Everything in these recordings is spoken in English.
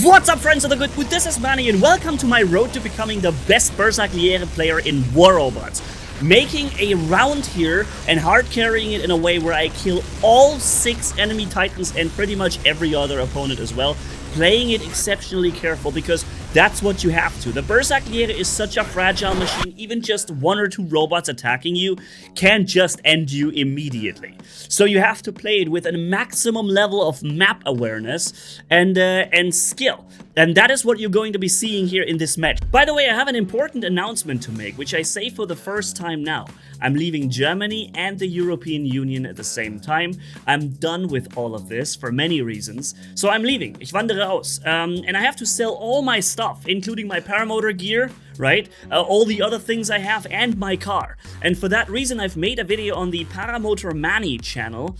What's up, friends of the good mood? This is Manni and welcome to my road to becoming the best Bersagliere player in War Robots. Making a round here and hard carrying it in a way where I kill all 6 enemy titans and pretty much every other opponent as well. Playing it exceptionally careful because that's what you have to. The Bersagliere is such a fragile machine, even just 1 or 2 robots attacking you can just end you immediately. So you have to play it with a maximum level of map awareness and skill. And that is what you're going to be seeing here in this match. By the way, I have an important announcement to make, which I say for the first time now. I'm leaving Germany and the European Union at the same time. I'm done with all of this for many reasons. So I'm leaving. Ich wandere aus. And I have to sell all my stuff, including my paramotor gear, right? All the other things I have and my car. And for that reason, I've made a video on the Paramotor Manni channel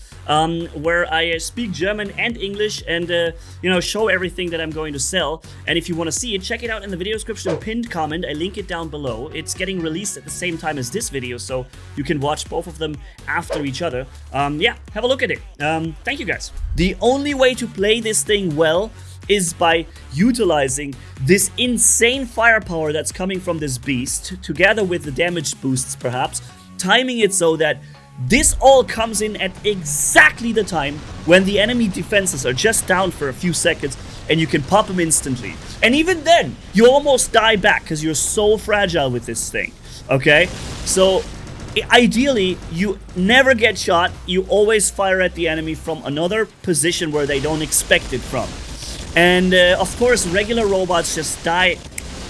where I speak German and English and, show everything that I'm going to sell. And if you want to see it, check it out in the video description, pinned comment. I link it down below. It's getting released at the same time as this video, so you can watch both of them after each other. Yeah, have a look at it. Thank you guys. The only way to play this thing well is by utilizing this insane firepower that's coming from this beast, together with the damage boosts perhaps, timing it so that this all comes in at exactly the time when the enemy defenses are just down for a few seconds and you can pop them instantly. And even then, you almost die back because you're so fragile with this thing, okay? So ideally, you never get shot, you always fire at the enemy from another position where they don't expect it from. And of course, regular robots just die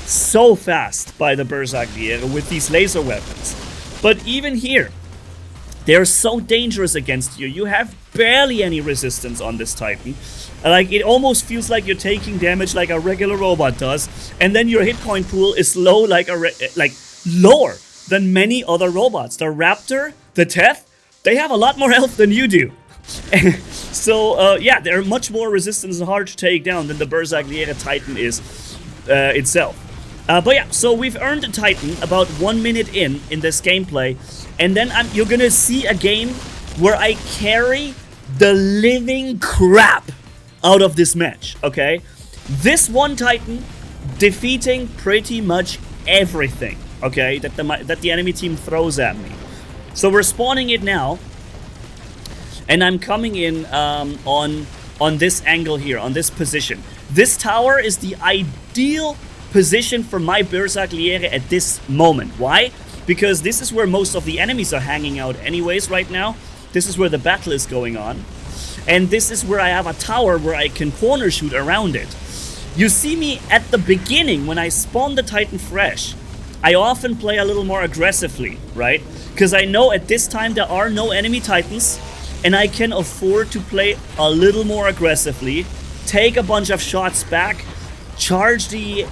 so fast by the Bersagliere with these laser weapons. But even here, they're so dangerous against you. You have barely any resistance on this Titan. Like, it almost feels like you're taking damage like a regular robot does. And then your hit point pool is low, like lower than many other robots. The Raptor, the Teth, they have a lot more health than you do. So, yeah, they're much more resistant and hard to take down than the Bersagliere Titan is itself. But yeah, so we've earned a Titan about 1 minute in this gameplay. And then you're gonna see a game where I carry the living crap out of this match, okay? This one Titan defeating pretty much everything, okay, that the enemy team throws at me. So we're spawning it now. And I'm coming in on this angle here, on this position. This tower is the ideal position for my Bersagliere at this moment. Why? Because this is where most of the enemies are hanging out anyways right now. This is where the battle is going on. And this is where I have a tower where I can corner shoot around it. You see me at the beginning, when I spawn the Titan fresh, I often play a little more aggressively, right? Because I know at this time there are no enemy Titans, and I can afford to play a little more aggressively, take a bunch of shots back, charge the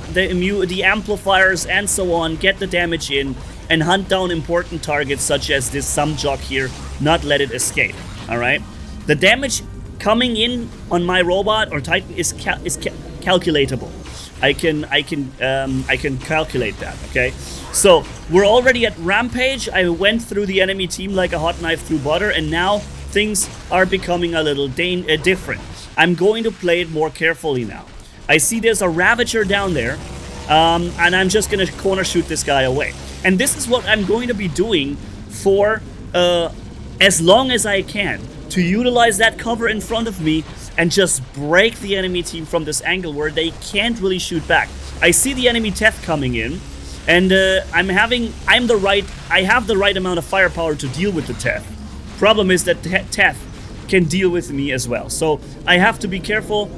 amplifiers and so on, get the damage in, and hunt down important targets such as this Samjok here, not let it escape, alright? The damage coming in on my robot or Titan is calculatable. I can calculate that, okay? So, we're already at Rampage. I went through the enemy team like a hot knife through butter, and now things are becoming a little different. I'm going to play it more carefully now. I see there's a Ravager down there, and I'm just going to corner shoot this guy away. And this is what I'm going to be doing for as long as I can, to utilize that cover in front of me and just break the enemy team from this angle where they can't really shoot back. I see the enemy Teth coming in, and I have the right amount of firepower to deal with the Teth. Problem is that Teth can deal with me as well, so I have to be careful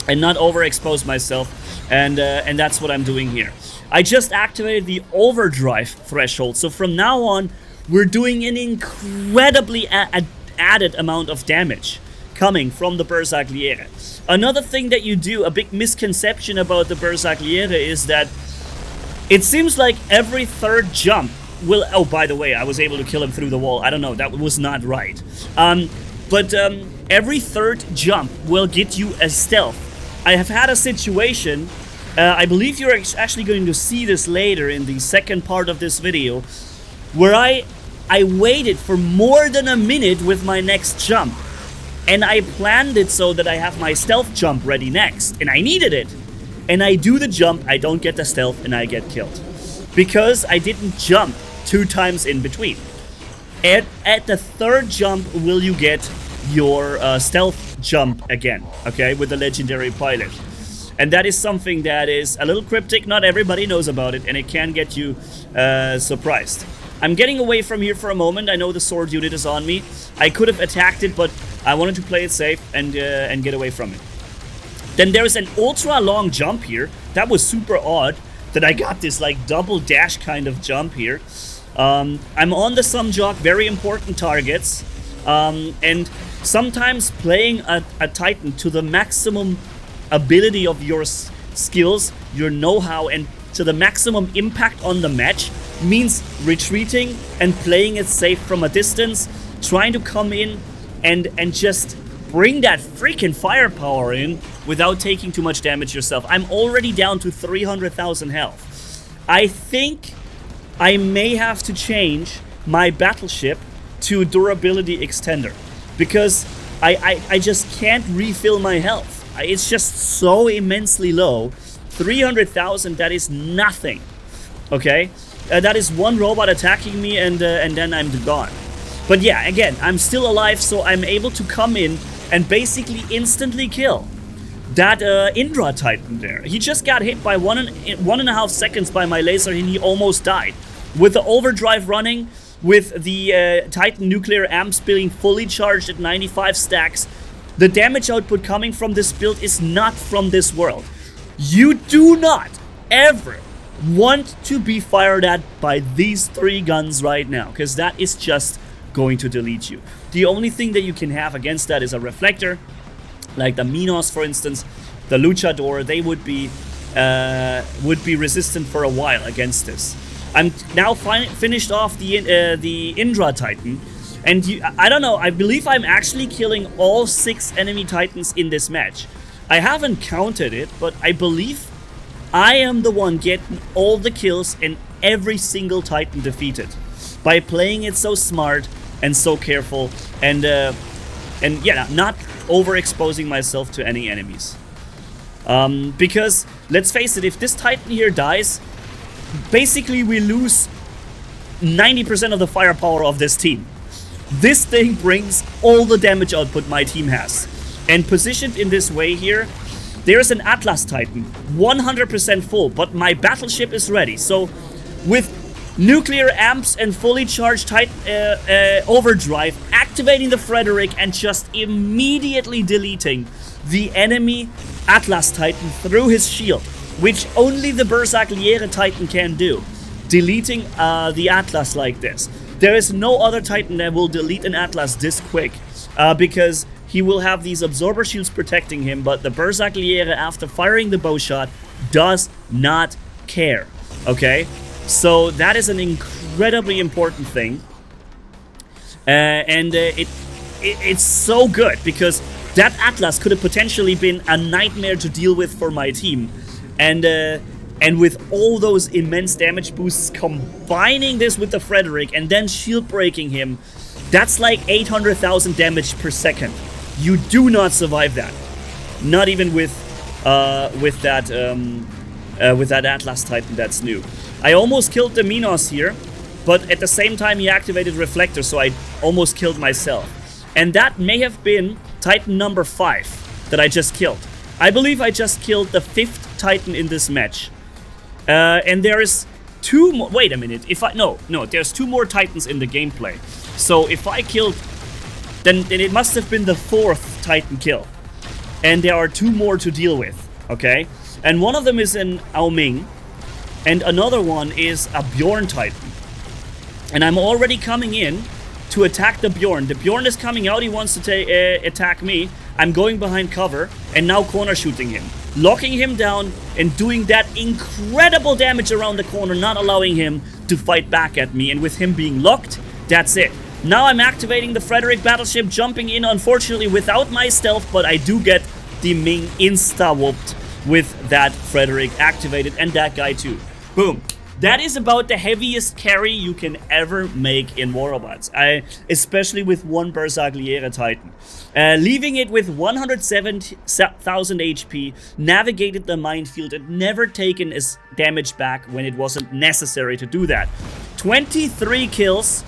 and not overexpose myself, and that's what I'm doing here. I just activated the overdrive threshold, so from now on we're doing an incredibly added amount of damage coming from the Bersagliere. Another thing that you do, a big misconception about the Bersagliere, is that it seems like every third jump will... Oh, by the way, I was able to kill him through the wall. I don't know, that was not right. But every third jump will get you a stealth. I have had a situation, I believe you're actually going to see this later in the second part of this video, where I waited for more than a minute with my next jump. And I planned it so that I have my stealth jump ready next. And I needed it. And I do the jump, I don't get the stealth, and I get killed. Because I didn't jump 2 times in between. At the 3rd jump will you get your stealth jump again, okay, with the legendary pilot. And that is something that is a little cryptic, not everybody knows about it, and it can get you surprised. I'm getting away from here for a moment. I know the sword unit is on me. I could have attacked it, but I wanted to play it safe and get away from it. Then there is an ultra long jump here. That was super odd that I got this like double dash kind of jump here. I'm on the Sumjog, very important targets. And sometimes playing a Titan to the maximum ability of your skills, your know-how, and to the maximum impact on the match means retreating and playing it safe from a distance, trying to come in and just bring that freaking firepower in without taking too much damage yourself. I'm already down to 300,000 health. I think I may have to change my battleship to durability extender because I just can't refill my health. It's just so immensely low. 300,000, that is nothing. Okay? That is one robot attacking me and then I'm gone. But yeah, again, I'm still alive, so I'm able to come in and basically instantly kill that Indra Titan there. He just got hit by 1.5 seconds by my laser and he almost died. With the overdrive running, with the Titan nuclear amps being fully charged at 95 stacks, the damage output coming from this build is not from this world. You do not ever want to be fired at by these 3 guns right now, because that is just going to delete you. The only thing that you can have against that is a reflector, like the Minos, for instance, the Luchador. They would be resistant for a while against this. I'm now finished off the Indra Titan, and I don't know. I believe I'm actually killing all 6 enemy Titans in this match. I haven't counted it, but I believe I am the one getting all the kills and every single Titan defeated by playing it so smart and so careful and yeah, not overexposing myself to any enemies. Because let's face it, if this Titan here dies, basically we lose 90% of the firepower of this team. This thing brings all the damage output my team has. And positioned in this way here, there's an Atlas Titan, 100% full, but my battleship is ready. So with nuclear amps and fully charged Titan overdrive, activating the Frederick and just immediately deleting the enemy Atlas Titan through his shield, which only the Bersagliere Titan can do, deleting the Atlas like this. There is no other Titan that will delete an Atlas this quick, because he will have these absorber shields protecting him, but the Bersagliere, after firing the bow shot, does not care, okay? So that is an incredibly important thing, and it's so good, because that Atlas could have potentially been a nightmare to deal with for my team, and with all those immense damage boosts, combining this with the Frederick and then shield breaking him, that's like 800,000 damage per second. You do not survive that, not even with that Atlas Titan that's new. I almost killed the Minos here, but at the same time he activated Reflector, so I almost killed myself. And that may have been Titan number 5 that I just killed. I believe I just killed the 5th Titan in this match. And there is 2 more. Wait a minute. No, there's 2 more Titans in the gameplay. So if I killed, then it must have been the 4th Titan kill. And there are 2 more to deal with, okay? And one of them is an Ao Ming, and another one is a Bjorn Titan. And I'm already coming in to attack the Bjorn. The Bjorn is coming out, he wants to attack me. I'm going behind cover, and now corner shooting him. Locking him down and doing that incredible damage around the corner, not allowing him to fight back at me. And with him being locked, that's it. Now I'm activating the Frederick battleship, jumping in, unfortunately without my stealth, but I do get the Ming insta-whooped with that Frederick activated, and that guy too. Boom. That is about the heaviest carry you can ever make in War Robots, especially with one Bersagliere Titan. Leaving it with 107,000 HP, navigated the minefield and never taken his damage back when it wasn't necessary to do that. 23 kills,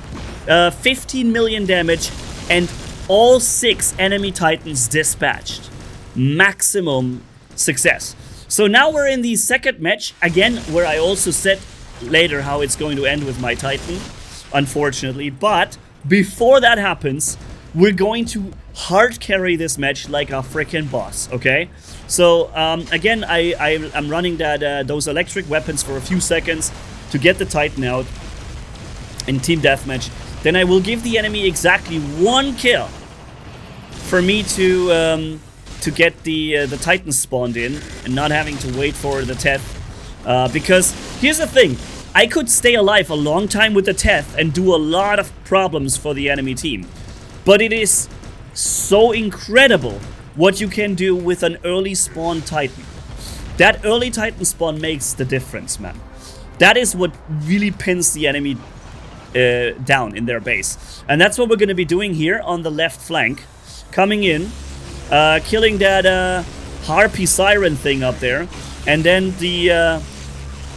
15 million damage, and all 6 enemy Titans dispatched. Maximum success. So now we're in the second match, again, where I also said later how it's going to end with my Titan, unfortunately. But before that happens, we're going to hard carry this match like a freaking boss, okay? So again, I'm running those electric weapons for a few seconds to get the Titan out in team deathmatch. Then I will give the enemy exactly 1 kill for me to get the Titan spawned in and not having to wait for the Teth. Because here's the thing, I could stay alive a long time with the Teth and do a lot of problems for the enemy team. But it is so incredible what you can do with an early spawn Titan. That early Titan spawn makes the difference, man. That is what really pins the enemy down in their base. And that's what we're going to be doing here on the left flank. Coming in, killing that Harpy Siren thing up there. And then the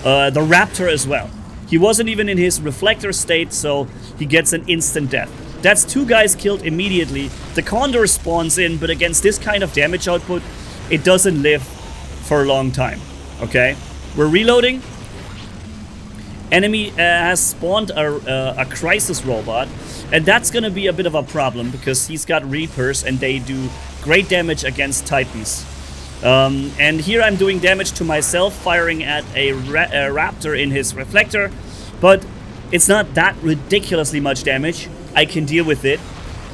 Raptor as well. He wasn't even in his reflector state, so he gets an instant death. That's 2 guys killed immediately. The Condor spawns in, but against this kind of damage output, it doesn't live for a long time. Okay? We're reloading. Enemy has spawned a Crisis Robot, and that's gonna be a bit of a problem because he's got Reapers and they do great damage against Titans. And here I'm doing damage to myself, firing at a Raptor in his reflector, but it's not that ridiculously much damage. I can deal with it,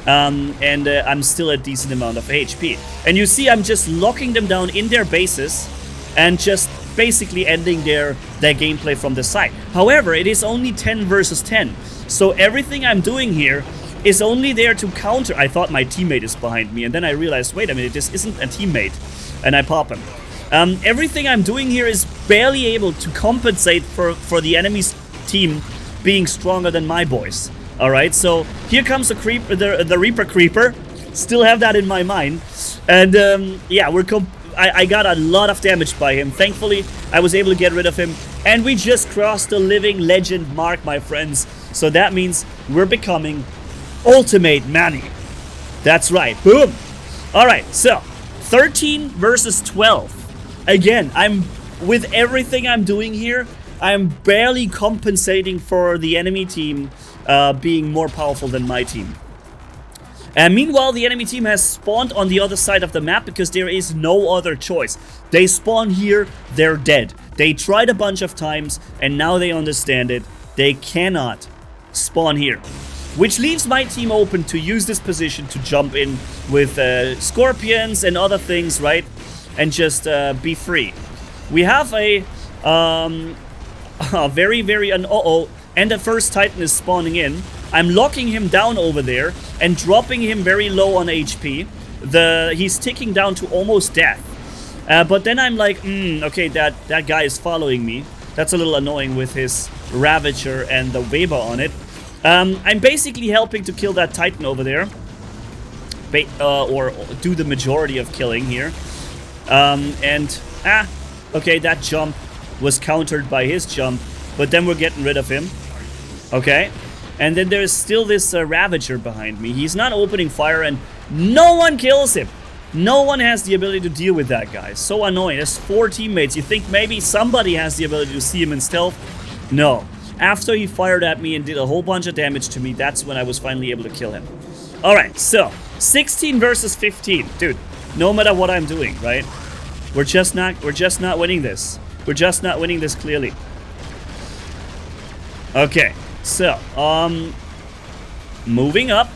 and I'm still a decent amount of HP. And you see I'm just locking them down in their bases and just basically ending their gameplay from the side. However, it is only 10 versus 10, so everything I'm doing here is only there to counter. I thought my teammate is behind me, and then I realized, wait a minute, this isn't a teammate, and I pop him. Everything I'm doing here is barely able to compensate for the enemy's team being stronger than my boys. Alright, so here comes the Reaper Creeper. Still have that in my mind. And yeah, I got a lot of damage by him. Thankfully, I was able to get rid of him. And we just crossed the living legend mark, my friends. So that means we're becoming Ultimate Manni. That's right. Boom. Alright, so 13 versus 12. Again, with everything I'm doing here, I'm barely compensating for the enemy team being more powerful than my team. And meanwhile, the enemy team has spawned on the other side of the map because there is no other choice. They spawn here, they're dead. They tried a bunch of times, and now they understand it. They cannot spawn here. Which leaves my team open to use this position to jump in with Scorpions and other things, right? And just be free. We have a very and the first Titan is spawning in. I'm locking him down over there and dropping him very low on HP. He's ticking down to almost death. But then I'm like, okay, that guy is following me. That's a little annoying with his Ravager and the Weber on it. I'm basically helping to kill that Titan over there. Or do the majority of killing here. Okay, that jump was countered by his jump. But then we're getting rid of him. Okay. And then there's still this Ravager behind me. He's not opening fire and no one kills him. No one has the ability to deal with that guy. So annoying. There's 4 teammates. You think maybe somebody has the ability to see him in stealth? No. After he fired at me and did a whole bunch of damage to me, that's when I was finally able to kill him. Alright, so 16 versus 15. Dude, no matter what I'm doing, right? We're just not winning this. We're just not winning this clearly. Okay, so, moving up.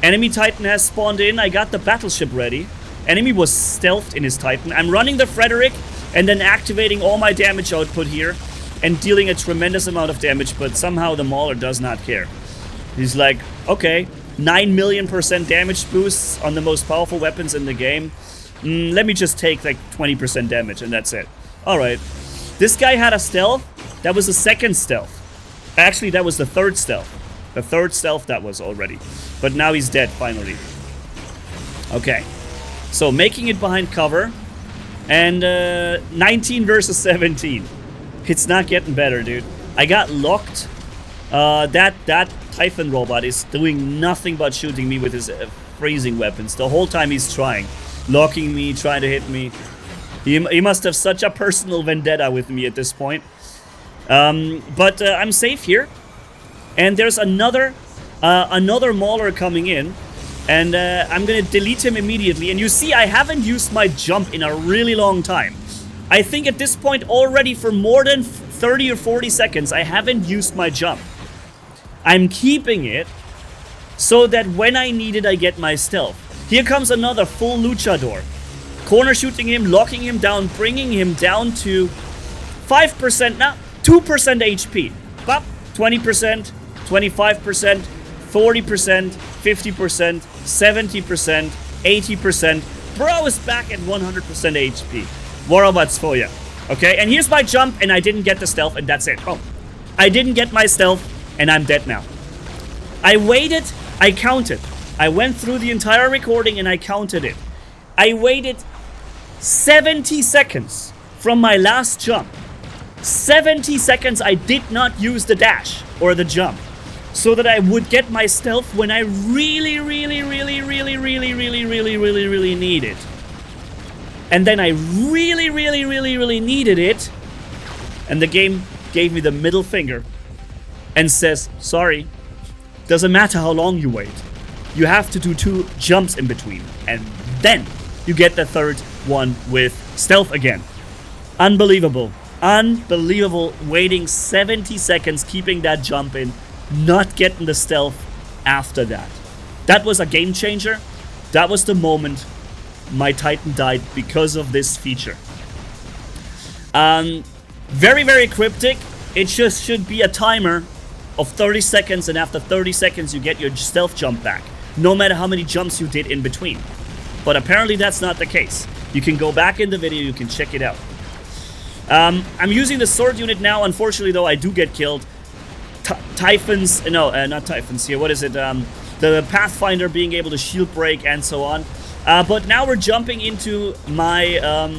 Enemy Titan has spawned in. I got the battleship ready. Enemy was stealthed in his Titan. I'm running the Frederick and then activating all my damage output here and dealing a tremendous amount of damage, but somehow the Mauler does not care. He's like, okay, 9 million% damage boosts on the most powerful weapons in the game. Let me just take like 20% damage and that's it. Alright. This guy had a stealth. That was the second stealth. Actually, that was the third stealth. The third stealth that was already. But now he's dead, finally. Okay. So, making it behind cover. And 19 versus 17. It's not getting better, dude. I got locked. That Typhon robot is doing nothing but shooting me with his freezing weapons. The whole time he's trying. Locking me, trying to hit me. He must have such a personal vendetta with me at this point. But I'm safe here. And there's another Mauler coming in. And I'm gonna delete him immediately. And you see, I haven't used my jump in a really long time. I think at this point already for more than 30 or 40 seconds, I haven't used my jump. I'm keeping it so that when I need it, I get my stealth. Here comes another full luchador. Corner shooting him, locking him down, bringing him down to 5%, now 2% HP. But 20%, 25%, 40%, 50%, 70%, 80%. Bro is back at 100% HP. Warabots for ya. Okay, and here's my jump, and I didn't get the stealth, and that's it. Oh, I didn't get my stealth, and I'm dead now. I waited, I counted. I went through the entire recording, and I counted it. I waited 70 seconds from my last jump. 70 seconds I did not use the dash, or the jump, so that I would get my stealth when I really need it. And then I really needed it. And the game gave me the middle finger and says, sorry, doesn't matter how long you wait. You have to do 2 jumps in between. And then you get the third one with stealth again. Unbelievable. Unbelievable. Waiting 70 seconds, keeping that jump in, not getting the stealth after that. That was a game changer. That was the moment my Titan died because of this feature. Very cryptic. It just should be a timer of 30 seconds, and after 30 seconds you get your stealth jump back, no matter how many jumps you did in between. But apparently that's not the case. You can go back in the video, you can check it out. I'm using the sword unit now. Unfortunately though, I do get killed. Typhons, no, not Typhons here, what is it? The Pathfinder being able to shield break and so on. But now we're jumping into my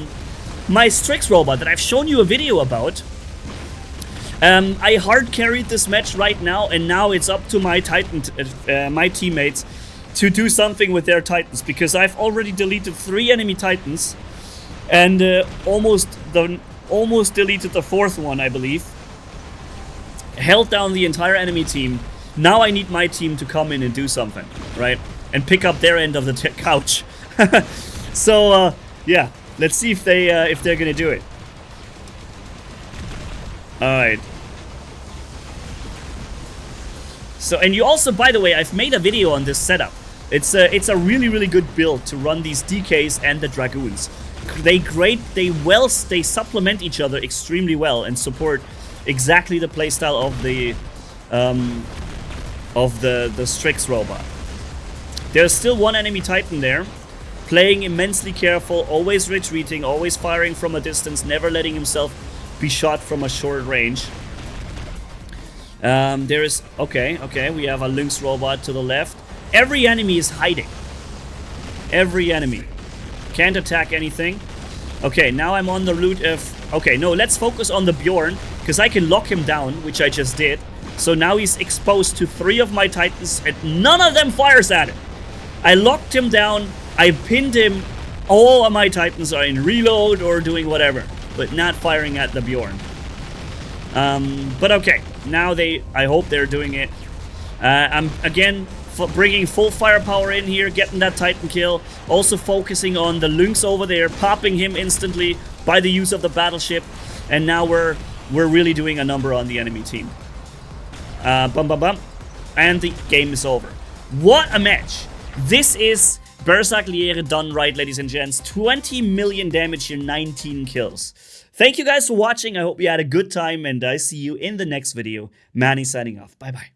my Strix robot that I've shown you a video about. I hard carried this match right now, and now it's up to my Titan, my teammates, to do something with their Titans, because I've already deleted 3 enemy Titans, and almost deleted the 4th one, I believe. Held down the entire enemy team. Now I need my team to come in and do something, right? And pick up their end of the couch. So yeah, let's see if they're gonna do it. All right. So, and you also, by the way, I've made a video on this setup. It's a really good build to run these DKs and the Dragoons. They supplement each other extremely well and support exactly the playstyle of the Strix robot. There's still 1 enemy Titan there, playing immensely careful, always retreating, always firing from a distance, never letting himself be shot from a short range. There is... Okay, we have a Lynx robot to the left. Every enemy is hiding. Every enemy. Can't attack anything. Okay, now I'm on the route of... Okay, no, let's focus on the Bjorn, because I can lock him down, which I just did. So now he's exposed to 3 of my Titans, and none of them fires at him. I locked him down, I pinned him. All of my Titans are in reload or doing whatever, but not firing at the Bjorn. But okay, now I hope they're doing it. I'm again bringing full firepower in here, getting that Titan kill. Also focusing on the Lynx over there, popping him instantly by the use of the battleship. And now we're really doing a number on the enemy team. And the game is over. What a match! This is Bersagliere done right, ladies and gents. 20 million damage here, 19 kills. Thank you guys for watching. I hope you had a good time, and I see you in the next video. Manni signing off. Bye-bye.